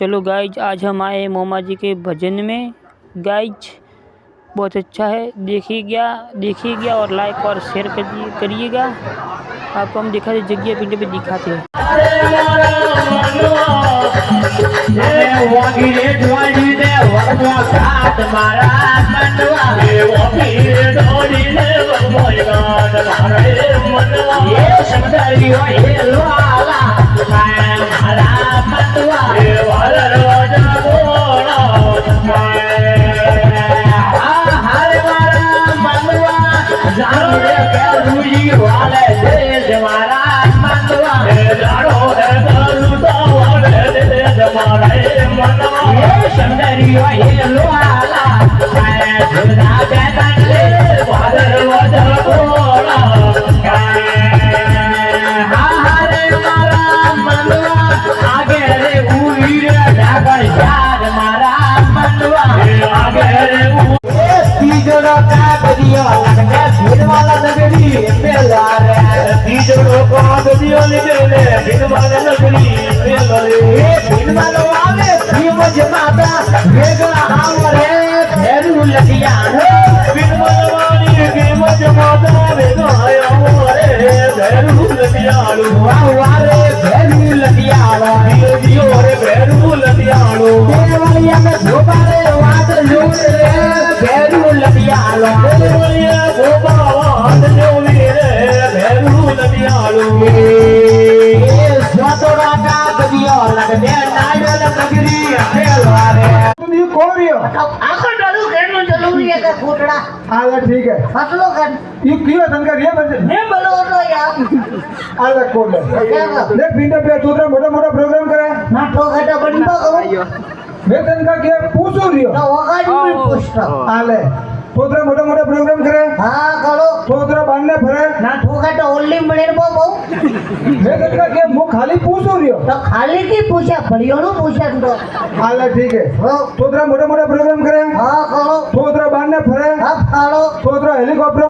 चलो गाइज, आज हम आए मोमा जी के भजन में। गाइज बहुत अच्छा है, देखिएगा और लाइक और शेयर करिएगा। आपको हम दिखा दे जगह पिंड पे दिखाते हैं। ठीक है फसलो कर ये क्यों तनका ये बजे मैं बोलो तो यार अलग कोड देख बिंदा पे तोरा मोटा प्रोग्राम करे ना ठोका बनबा करो मैं तनका के पूछो रियो ना होगा नहीं पूछता आले तोरा मोटा प्रोग्राम करे हां करो तोरा बांधने फरे ना ठोका तो ओनली बने बहु मैं तनका के मु खाली पूछो रियो तो खाली की पूछा बड़ियो नु पूछा तो आले ठीक है हो तोरा मोटा प्रोग्राम करे हां करो तोरा बांधने फरे हां करो तोरा हेलीकॉप्टर